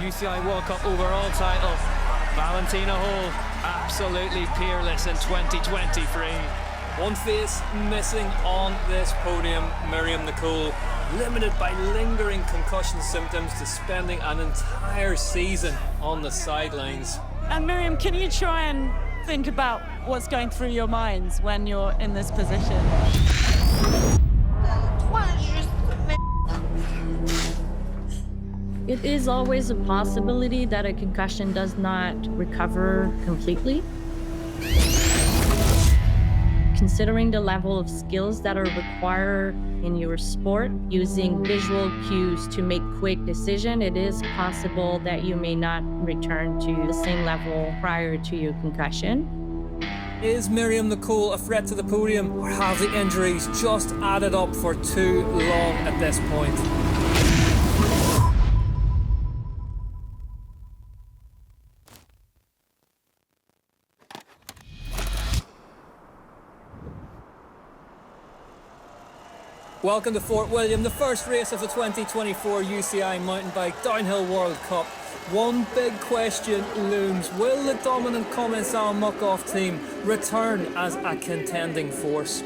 UCI World Cup overall title. Valentina Hall, absolutely peerless in 2023. One face missing on this podium, Myriam Nicole, limited by lingering concussion symptoms to spending an entire season on the sidelines. And Miriam, can you try and think about what's going through your minds when you're in this position? It is always a possibility that a concussion does not recover completely. Considering the level of skills that are required in your sport, using visual cues to make quick decisions, it is possible that you may not return to the same level prior to your concussion. Is Myriam Nicole a threat to the podium, or have the injuries just added up for too long at this point? Welcome to Fort William, the first race of the 2024 UCI Mountain Bike Downhill World Cup. One big question looms: will the dominant Commencal Muck-Off team return as a contending force?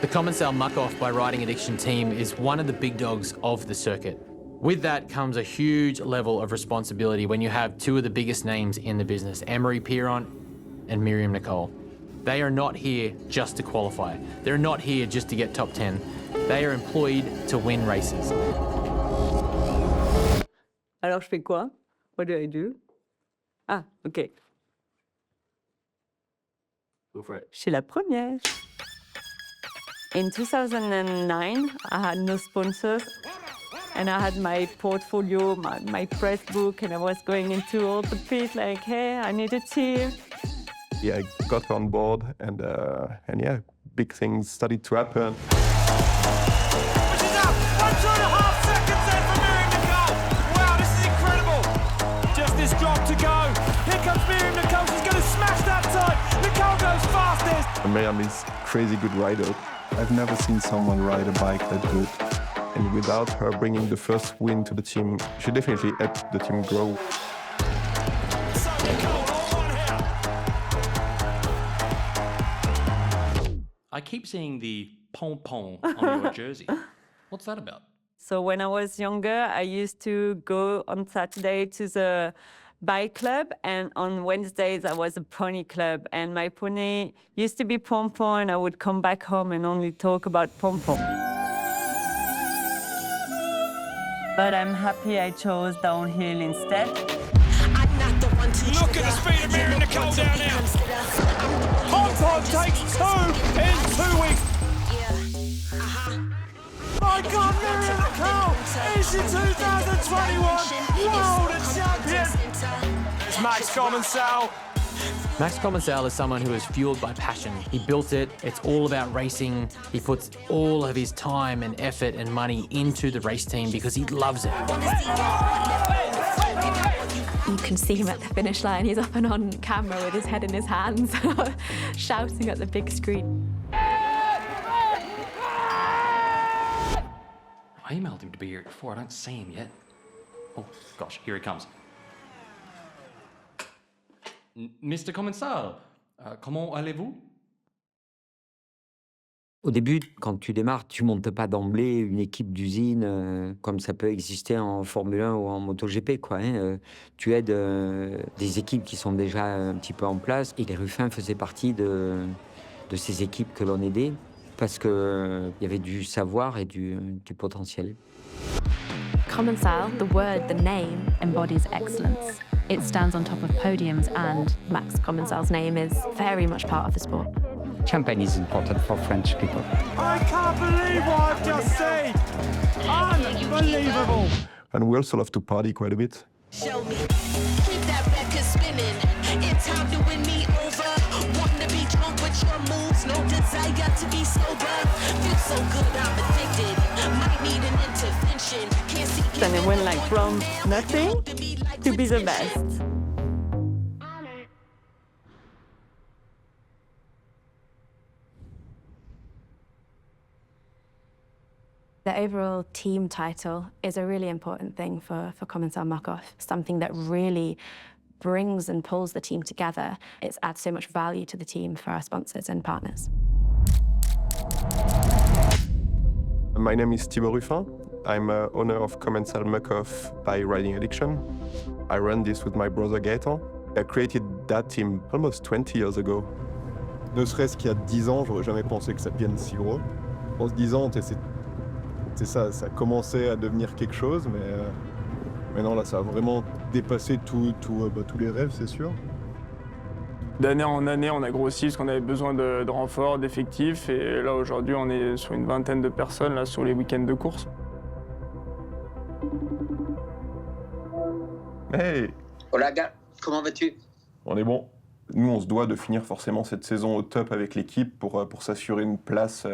The Commencal Muck-Off by Riding Addiction team is one of the big dogs of the circuit. With that comes a huge level of responsibility when you have two of the biggest names in the business, Pierron and Myriam Nicole. They are not here just to qualify. They're not here just to get top 10. They are employed to win races. Alors je fais quoi? What do I do? Ah, ok. Go for it. Je suis la première. In 2009, I had no sponsors, and I had my portfolio, my press book, and I was going into all the pits like, hey, I need a team. Yeah, I got on board, and yeah, big things started to happen. Pushes up, 1.5 seconds in for Myriam Nicole. Wow, this is incredible. Just this drop to go. Here comes Myriam Nicole. She's going to smash that time. Nicole goes fastest. Myriam is a crazy good rider. I've never seen someone ride a bike that good. And without her bringing the first win to the team, she definitely helped the team grow. I keep seeing the pom-pom on your jersey. What's that about? So when I was younger, I used to go on Saturday to the bike club, and on Wednesdays I was a pony club, and my pony used to be Pom-Pom, and I would come back home and only talk about Pom-Pom. But I'm happy I chose downhill instead. Look at the speed of Myriam Nicole down now. Pom-Pom takes 2 in 2 weeks. My God, Myriam Nicole is the 2021 World Champion. It's Max Commencal. Max Commencal is someone who is fueled by passion. He built it. It's all about racing. He puts all of his time and effort and money into the race team because he loves it. You can see him at the finish line. He's up and on camera with his head in his hands, shouting at the big screen. I emailed him to be here before. I don't see him yet. Oh, gosh, here he comes. Mr. Commencal, comment allez-vous? Au début, quand tu démarres, tu montes pas d'emblée une équipe d'usine comme ça peut exister en Formule 1 ou en MotoGP, quoi. Tu aides des équipes qui sont déjà un petit peu en place, et les Ruffins faisaient partie de ces équipes que l'on aidait parce qu'il y avait du savoir et du potentiel. Commencal, the word, the name, embodies excellence. It stands on top of podiums, and Max Commencal's name is very much part of the sport. Champagne is important for French people. I can't believe what I've just seen. Unbelievable. And we also love to party quite a bit. Show me, keep that record spinning. It's time to win me over. Want to be drunk with your moves, no desire to be sober. Feel so good, I'm addicted. Might need an intervention. Can't see. And it went like from nothing to be the best. The overall team title is a really important thing for Commencal Markov, something that really brings and pulls the team together. It adds so much value to the team for our sponsors and partners. My name is Thibaut Ruffin. I'm owner of Commencal Markov by Riding Addiction. I run this with my brother Gaëtan. I created that team almost 20 years ago. Ne serait-ce qu'il y a 10 ans, j'aurais jamais pensé que ça devienne si gros. En se disant, c'est ça commençait à devenir quelque chose, mais non, là, ça a vraiment dépassé tous les rêves, c'est sûr. D'année en année, on a grossi parce qu'on avait besoin de renforts, d'effectifs. Et là, aujourd'hui, on est sur une vingtaine de personnes là, sur les week-ends de course. Hey! Hola, gars, comment vas-tu? On est bon. Nous, on se doit de finir forcément cette saison au top avec l'équipe pour s'assurer une place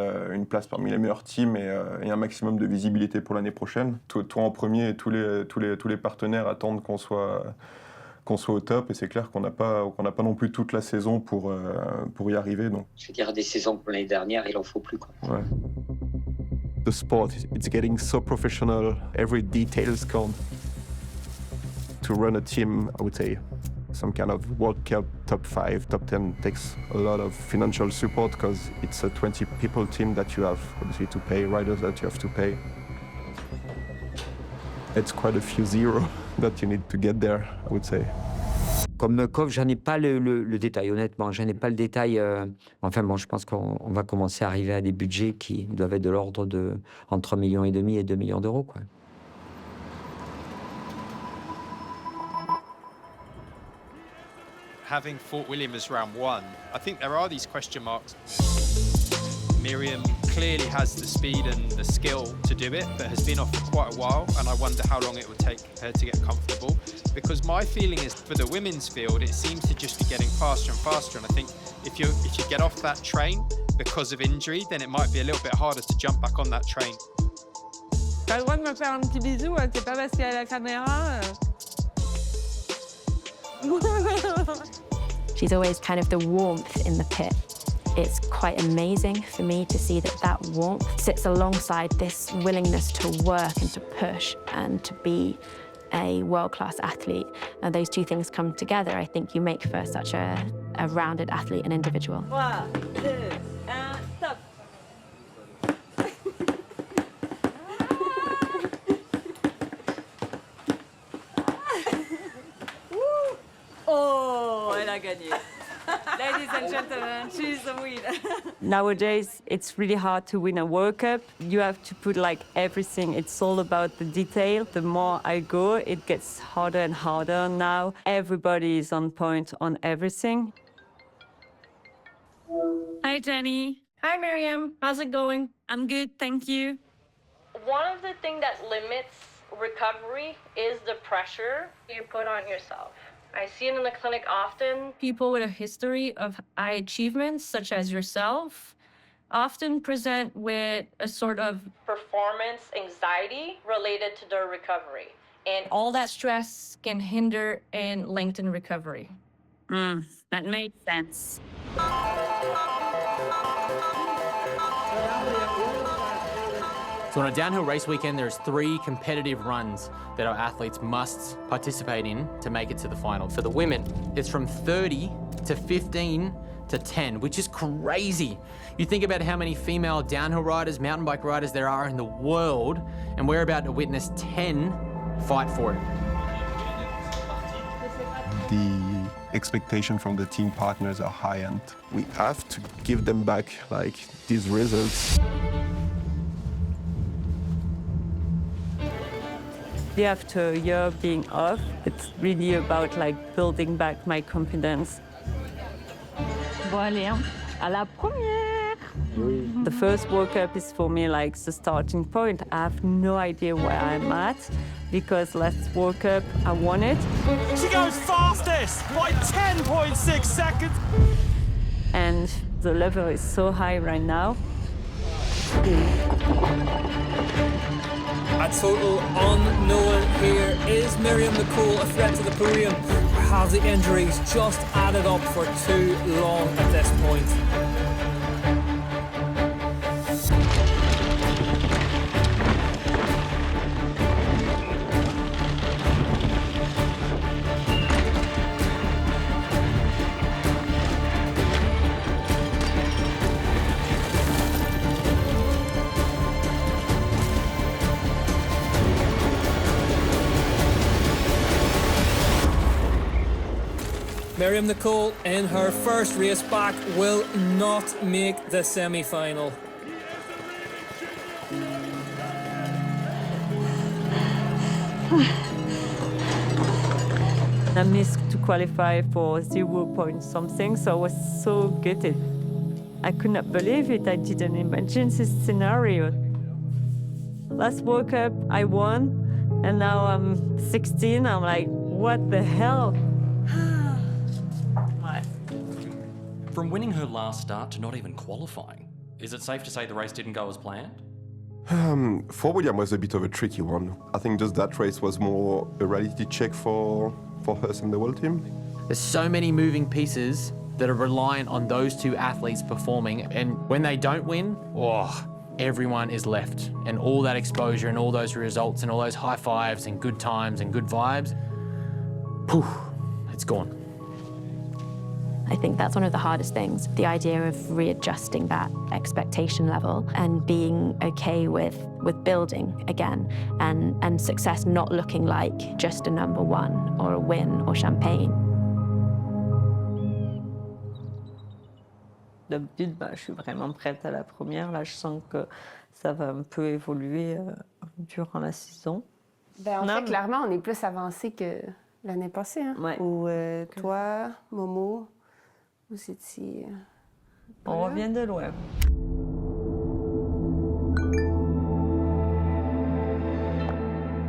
parmi les meilleurs teams et un maximum de visibilité pour l'année prochaine. Toi en premier et tous les partenaires attendent qu'on soit au top et c'est clair qu'on n'a pas non plus toute la saison pour y arriver. Donc. Je veux dire, des saisons pour l'année dernière, il en faut plus. Quoi. Ouais. The sport, it's getting so professional. Every detail is gone. To run a team, I would say, some kind of World Cup top 5, top 10 takes a lot of financial support because it's a 20-people team that you have obviously to pay, riders that you have to pay. It's quite a few zeros that you need to get there, I would say. Comme coach, j'en ai pas le détail, honnêtement. J'en ai pas le détail. Enfin bon, je pense qu'on va commencer à arriver à des budgets qui doivent être de l'ordre de entre 1,5 million et 2 millions d'euros, quoi. Having Fort William as round one, I think there are these question marks. Miriam clearly has the speed and the skill to do it, but has been off for quite a while, and I wonder how long it would take her to get comfortable. Because my feeling is for the women's field, it seems to just be getting faster and faster, and I think if you get off that train because of injury, then it might be a little bit harder to jump back on that train. T'as le droit de me faire un petit bisou, c'est pas parce qu'il y a la caméra. She's always kind of the warmth in the pit. It's quite amazing for me to see that warmth sits alongside this willingness to work and to push and to be a world-class athlete. And those two things come together, I think you make for such a rounded athlete and individual. 1, 2, 1, stop. Oh, elle a gagné. Ladies and gentlemen, she's the winner. Nowadays, it's really hard to win a World Cup. You have to put like everything. It's all about the detail. The more I go, it gets harder and harder now. Everybody is on point on everything. Hi, Jenny. Hi, Miriam. How's it going? I'm good, thank you. One of the things that limits recovery is the pressure you put on yourself. I see it in the clinic often. People with a history of high achievements, such as yourself, often present with a sort of performance anxiety related to their recovery. And all that stress can hinder and lengthen recovery. That makes sense. So on a downhill race weekend, there's 3 competitive runs that our athletes must participate in to make it to the final. For the women, it's from 30 to 15 to 10, which is crazy. You think about how many female downhill riders, mountain bike riders there are in the world, and we're about to witness 10 fight for it. The expectation from the team partners are high, and we have to give them back like these results. After a year being off, it's really about like building back my confidence. Bon, allez, hein. À la première. The first World Cup is for me like the starting point. I have no idea where I'm at because last World Cup I won it. She goes fastest by 10.6 seconds. And the level is so high right now. A total unknown here. Is Myriam Nicole a threat to the podium? Or have the injuries just added up for too long at this point? Myriam Nicole, in her first race back, will not make the semi-final. I missed to qualify for 0 point something, so I was so gutted. I could not believe it. I didn't imagine this scenario. Last World Cup, I won, and now I'm 16. I'm like, what the hell? From winning her last start to not even qualifying, is it safe to say the race didn't go as planned? For William was a bit of a tricky one. I think just that race was more a reality check for us and the whole team. There's so many moving pieces that are reliant on those two athletes performing, and when they don't win, everyone is left. And all that exposure and all those results and all those high fives and good times and good vibes, poof, it's gone. I think that's one of the hardest things, the idea of readjusting that expectation level and being okay with building again and success not looking like just a number one or a win or champagne. D'habitude, je suis vraiment prête à la première. Là, je sens que ça va un peu évoluer durant la saison. En fait, clairement, on est plus avancé que l'année passée. Hein? Ouais. Ou toi, Momo, vous étiez... On revient de loin.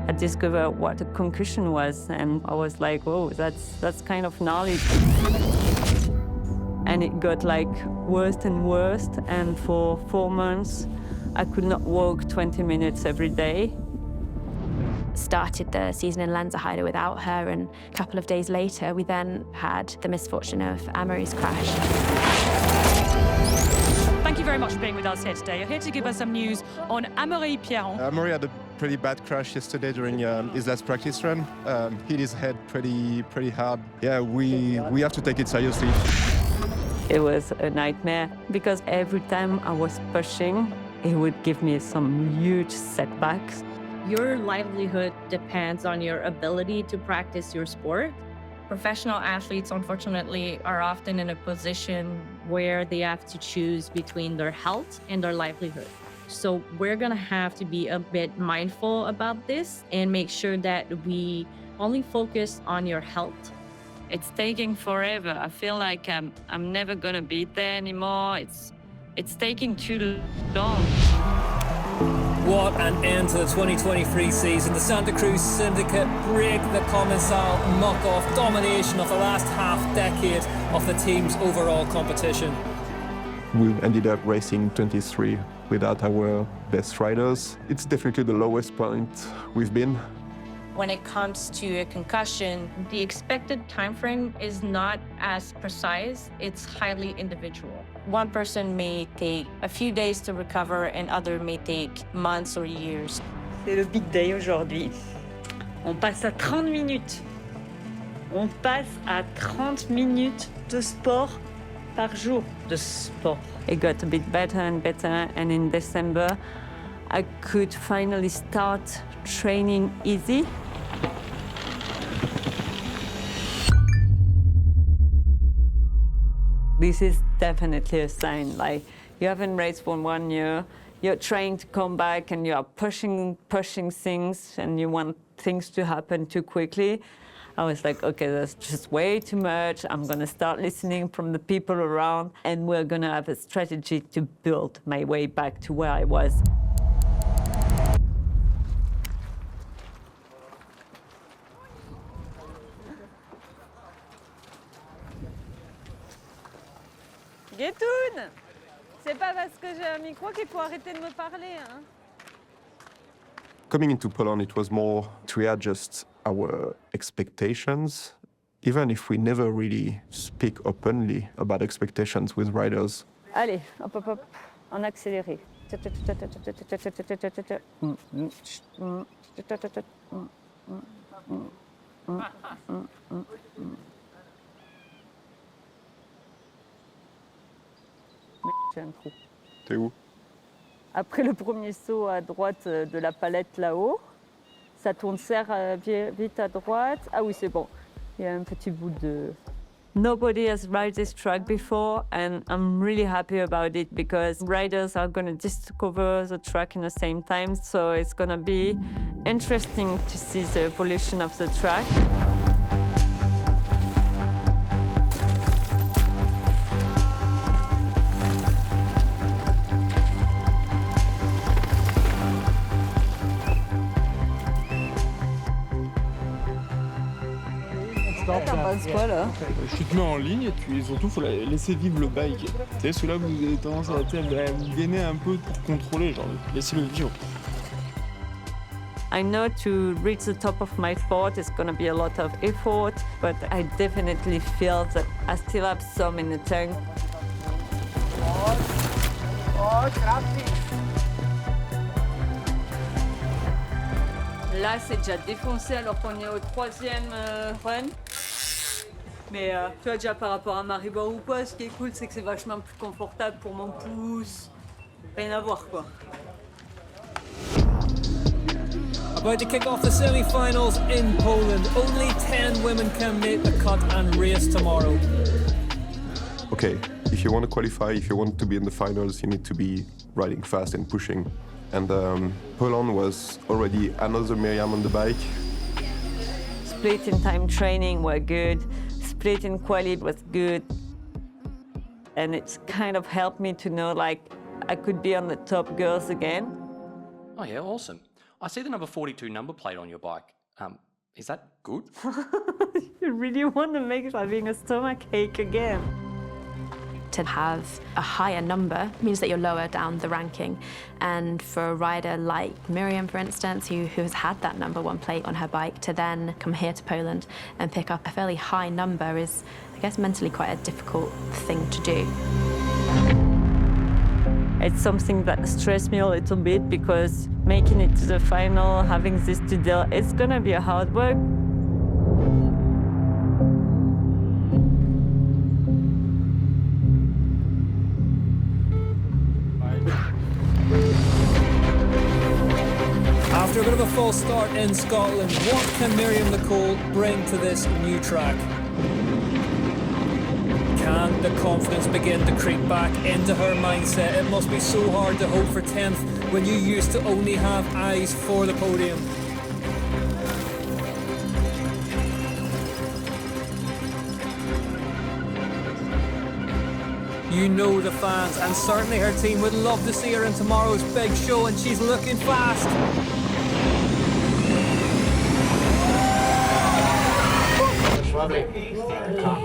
I discovered what a concussion was, and I was like, "Whoa, that's kind of gnarly." And it got like worse and worse, and for 4 months, I could not walk 20 minutes every day. Started the season in Lenzerheide without her, and a couple of days later, we then had the misfortune of Amory's crash. Thank you very much for being with us here today. You're here to give us some news on Amaury Pierron. Amory had a pretty bad crash yesterday during his last practice run. Hit his head pretty hard. Yeah, we have to take it seriously. It was a nightmare because every time I was pushing, it would give me some huge setbacks. Your livelihood depends on your ability to practice your sport. Professional athletes, unfortunately, are often in a position where they have to choose between their health and their livelihood. So we're gonna have to be a bit mindful about this and make sure that we only focus on your health. It's taking forever. I feel like I'm never gonna be there anymore. It's taking too long. What an end to the 2023 season. The Santa Cruz Syndicate break the Commensal muck-off domination of the last half-decade of the team's overall competition. We ended up racing 23 without our best riders. It's definitely the lowest point we've been. When it comes to a concussion, the expected time frame is not as precise. It's highly individual. One person may take a few days to recover and other may take months or years. C'est le big day aujourd'hui. On passe à 30 minutes. On passe à 30 minutes de sport par jour. De sport. It got a bit better and better, and in December, I could finally start training easy. This is definitely a sign. Like, you haven't raced for 1 year, you're trying to come back and you are pushing things and you want things to happen too quickly. I was like, okay, that's just way too much. I'm gonna start listening from the people around and we're gonna have a strategy to build my way back to where I was. Guétoune, c'est pas parce que j'ai un micro qu'il faut arrêter de me parler. Hein. Coming into Poland, it was more to readjust our expectations, even if we never really speak openly about expectations with riders. Allez, hop, hop, hop, en accéléré. J'ai un trou. T'es où? Après le premier saut à droite de la palette là-haut, ça tourne serre vite à droite. Ah oui, c'est bon. Il y a un petit bout Nobody has ride this track before, and I'm really happy about it because riders are going to discover the track in the same time, so it's going to be interesting to see the evolution of the track. Tu te mets en ligne et puis surtout il faut laisser vivre le bike. Tu sais, celui-là vous avez tendance à vous gainer un peu pour contrôler, genre laissez-le vivre. I know to reach the top of my sport is going to be a lot of effort, but I definitely feel that I still have some in the tank. Là, c'est déjà défoncé alors qu'on est au 3e run. Mais tu vois, déjà par rapport à Maribor ou quoi, ce qui est cool, c'est que c'est vachement plus confortable pour mon pouce. Rien à voir, quoi. About to kick off the semi-finals in Poland. Only 10 women can make the cut and race tomorrow. Okay, if you want to qualify, if you want to be in the finals, you need to be riding fast and pushing. And Poland was already another Miriam on the bike. Split in time training were good. Split in quali was good. And it's kind of helped me to know, like, I could be on the top girls again. Oh yeah, awesome. I see the number 42 number plate on your bike. Is that good? You really want to make having a stomach ache again. To have a higher number means that you're lower down the ranking. And for a rider like Miriam, for instance, who has had that #1 plate on her bike, to then come here to Poland and pick up a fairly high number is, I guess, mentally quite a difficult thing to do. It's something that stressed me a little bit because making it to the final, having this to deal, it's gonna be a hard work. After a bit of a false start in Scotland, what can Myriam Nicole bring to this new track? Can the confidence begin to creep back into her mindset? It must be so hard to hope for 10th when you used to only have eyes for the podium. You know the fans, and certainly her team would love to see her in tomorrow's big show, and she's looking fast. Lovely. Top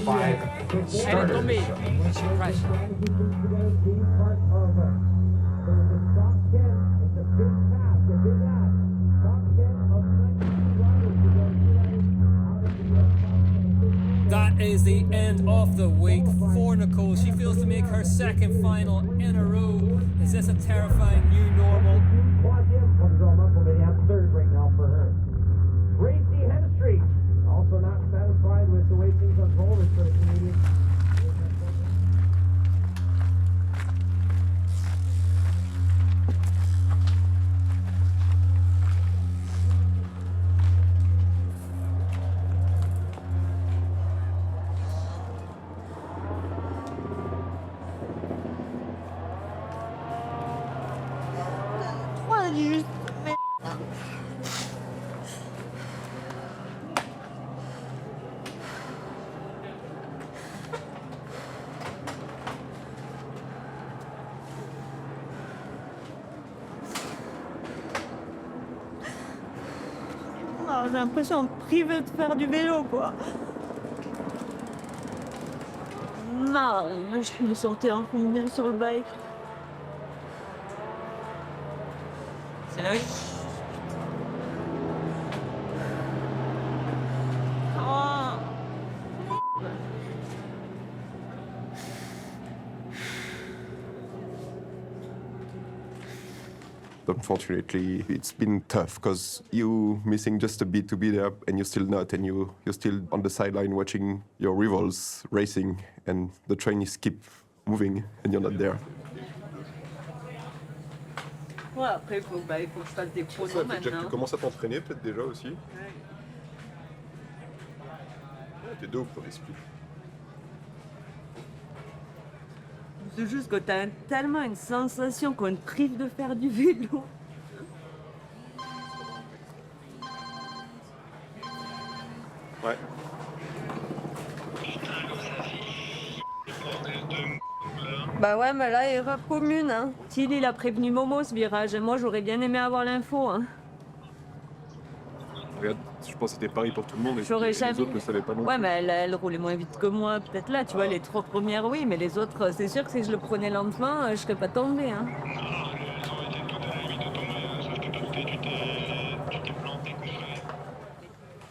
5 starters. That is the end of the week for Nicole. She feels to make her second final in a row. Is this a terrifying new normal? Third right now for her. Gracie Hemstreet, also not satisfied with the way things unfolded for the Canadian. J'ai l'impression de priver de faire du vélo, quoi. Non, je me sentais un peu bien sur le bike. C'est là. Unfortunately, it's been tough because you missing just a bit to be there, and you're still not, and you're still on the sideline watching your rivals racing, and the train is keep moving, and you're not there. Ouais, après, il faut que je fasse des chronos maintenant. Tu commences à t'entraîner peut-être déjà aussi. Ouais. T'es deux au premier split. C'est juste que t'as tellement une sensation qu'on te prive de faire du vélo. Ouais. Bah ouais, mais là, erreur commune. Hein. Tilly, il a prévenu Momo ce virage. Et moi, j'aurais bien aimé avoir l'info. Hein. Regarde, je pense que c'était pareil pour tout le monde et J'aurais les jamais... autres ne savaient pas non plus. Ouais, mais elle roulait moins vite que moi. Peut-être là, tu vois, les 3 premières, oui. Mais les autres, c'est sûr que si je le prenais lentement, je serais pas tombée. Hein.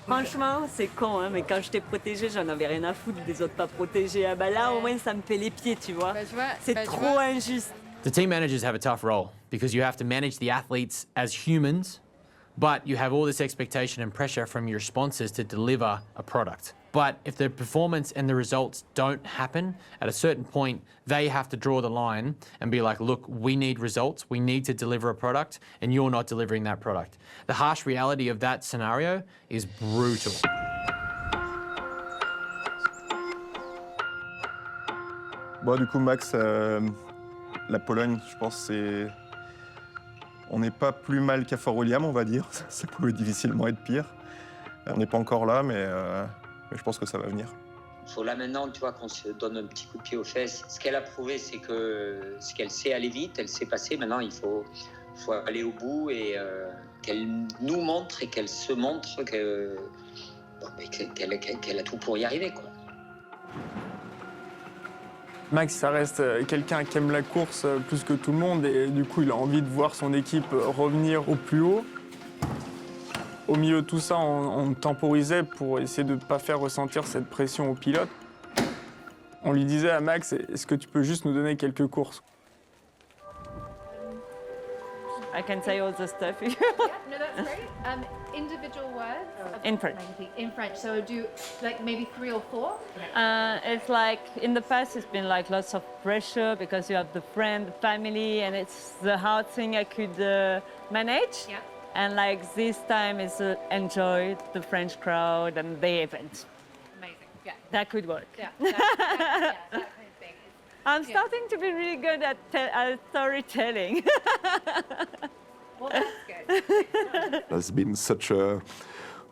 Franchement, c'est con, hein, mais quand j'étais protégée, j'en avais rien à foutre des autres pas protégés. Ah bah là, au moins, ça me fait les pieds, tu vois. C'est trop injuste. The team managers have a tough role because you have to manage the athletes as humans, but you have all this expectation and pressure from your sponsors to deliver a product. But if the performance and the results don't happen, at a certain point, they have to draw the line and be like, look, we need results, we need to deliver a product, and you're not delivering that product. The harsh reality of that scenario is brutal. Bon, du coup, Max, la Pologne, je pense, c'est... On n'est pas plus mal qu'à Fort William, on va dire. Ça pouvait difficilement être pire. On n'est pas encore là, mais je pense que ça va venir. Il faut là maintenant, tu vois, qu'on se donne un petit coup de pied aux fesses. Ce qu'elle a prouvé, c'est que ce qu'elle sait aller vite, elle sait passer. Maintenant, il faut aller au bout et qu'elle nous montre et qu'elle se montre qu'elle a tout pour y arriver, quoi. Max, ça reste quelqu'un qui aime la course plus que tout le monde et du coup, il a envie de voir son équipe revenir au plus haut. Au milieu de tout ça, on temporisait pour essayer de ne pas faire ressentir cette pression au pilote. On lui disait à Max, est-ce que tu peux juste nous donner quelques courses? I can say all the stuff. Yeah, no, that's great. Individual words? In French. In French, so do like maybe 3 or 4? It's like, in the past, it's been like lots of pressure because you have the friend, the family, and it's the hard thing I could manage. Yeah. And like this time is enjoy the French crowd and the event. Amazing, yeah. That could work. Yeah, that kind of thing. I'm starting to be really good at storytelling. Well, that's good. It's been such a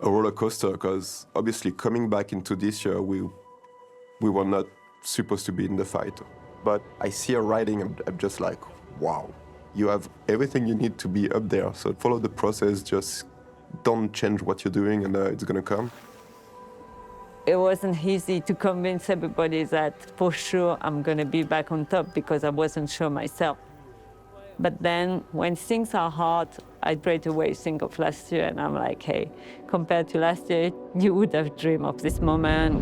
roller coaster because obviously coming back into this year, we were not supposed to be in the fight. But I see her riding, I'm just like, wow. You have everything you need to be up there. So follow the process, just don't change what you're doing and it's gonna come. It wasn't easy to convince everybody that for sure I'm gonna be back on top because I wasn't sure myself. But then when things are hard, I straight away think of last year and I'm like, hey, compared to last year, you would have dreamed of this moment.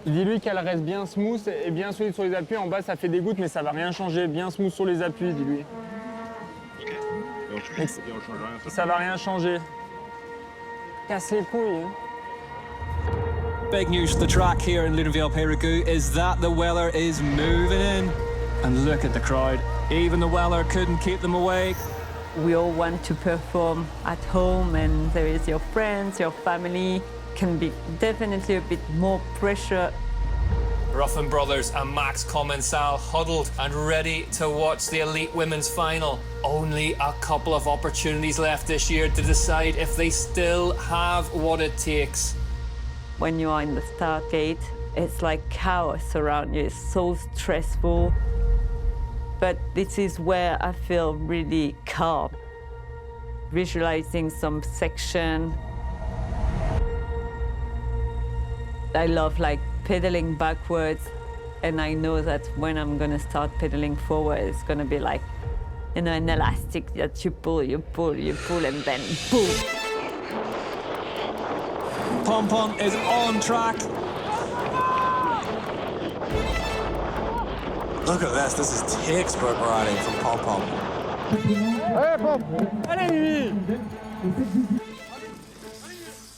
Dis-lui qu'elle reste bien smooth et bien solide sur les appuis. En bas, ça fait des gouttes, mais ça va rien changer. Bien smooth sur les appuis, dis-lui. Ça va rien changer. Casse les couilles. Big news for the track here in Loudenvielle, Périgueux is that the Weller is moving in. And look at the crowd. Even the Weller couldn't keep them away. We all want to perform at home and there is your friends, your family. Can be definitely a bit more pressure. Ruffin brothers and Max Commensal huddled and ready to watch the elite women's final. Only a couple of opportunities left this year to decide if they still have what it takes. When you are in the start gate, it's like chaos around you. It's so stressful. But this is where I feel really calm. Visualizing some section. I love like pedaling backwards and I know that when I'm gonna start pedaling forward, it's gonna be like, you know, an elastic that you pull, you pull, you pull, and then boom. Pom Pom is on track. Look at this. This is textbook riding from Pom Pom. Hey, Pom! Allez,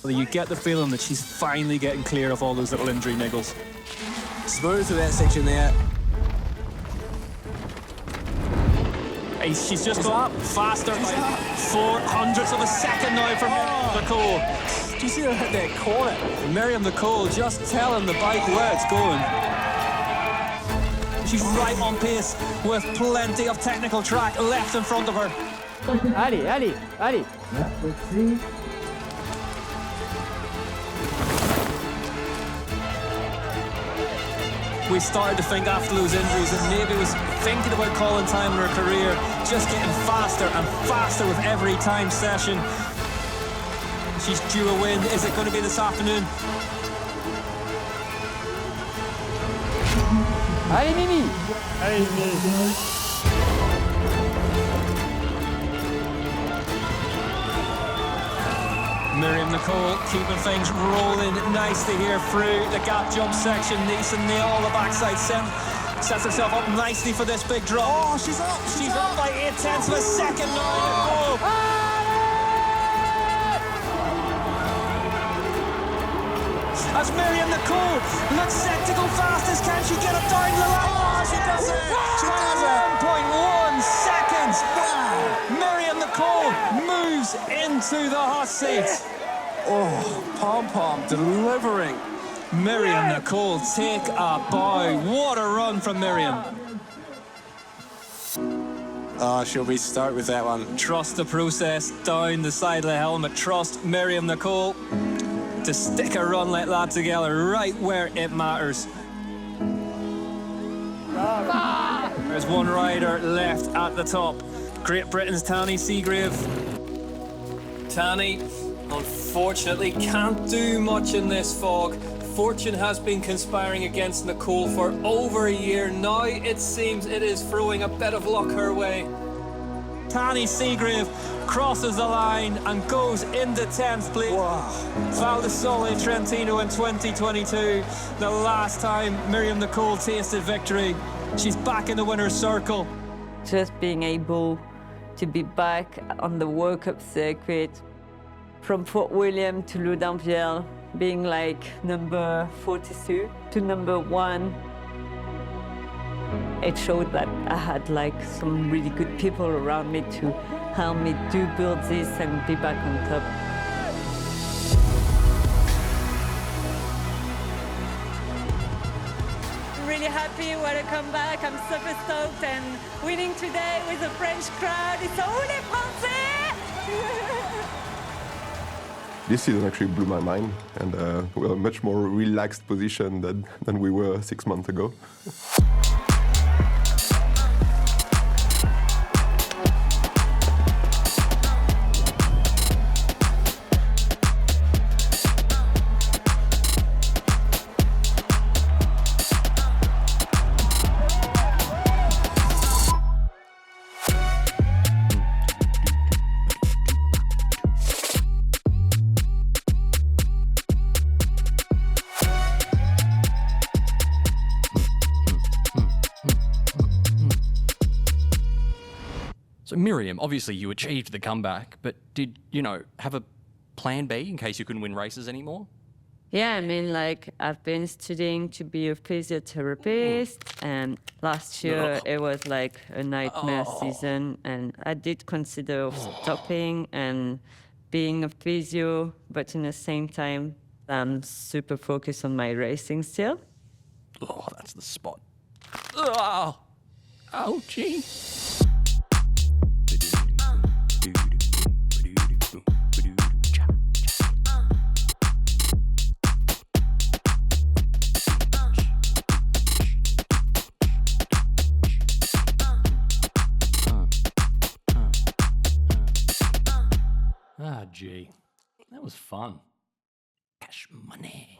You get the feeling that she's finally getting clear of all those little injury niggles. Smooth through that section there. Hey, she's just got faster by 400ths of a second now from Myriam Nicole. Do you see her hit that corner? Myriam Nicole just telling the bike where it's going. She's right on pace with plenty of technical track left in front of her. Allez, allez, allez. Let's see. We started to think after those injuries that maybe was thinking about calling time in her career, just getting faster and faster with every time session. She's due a win. Is it going to be this afternoon? Allez, Mimi. Allez, Mimi. Myriam Nicole keeping things rolling nicely here through the gap jump section. Needs to nail the backside sets herself up nicely for this big drop. Oh, she's up! She's up by 0.8 of a second now. As Myriam Nicole looks set to go fastest, can she get it down the line? Oh, she does it! She does it! 1.1 seconds! Wow! Myriam Nicole moves into the hot seat. Oh, pom-pom delivering. Myriam Nicole, take a bow. What a run from Myriam. Oh, she'll be stoked with that one. Trust the process down the side of the helmet. Trust Myriam Nicole to stick a run like that together right where it matters. There's one rider left at the top. Great Britain's Tanny Seagrave. Tanny, unfortunately, can't do much in this fog. Fortune has been conspiring against Nicole for over a year. Now it seems it is throwing a bit of luck her way. Tanny Seagrave crosses the line and goes into 10th place. Wow. Val di Sole Trentino in 2022. The last time Myriam Nicole tasted victory. She's back in the winner's circle. Just being able to be back on the World Cup circuit from Fort William to Loudenvielle, being like number 42 to number 1. It showed that I had like some really good people around me to help me build this and be back on top. I'm really happy when I come back. I'm super stoked and winning today with a French crowd. It's all les Français! This season actually blew my mind, and we're in a much more relaxed position than we were 6 months ago. So Miriam, obviously you achieved the comeback, but did, have a plan B in case you couldn't win races anymore? Yeah, I mean, like, I've been studying to be a physiotherapist, and last year it was like a nightmare season, and I did consider stopping and being a physio, but in the same time, I'm super focused on my racing still. Oh, that's the spot. Oh, ouchie. Ah, gee, that was fun. Cash money.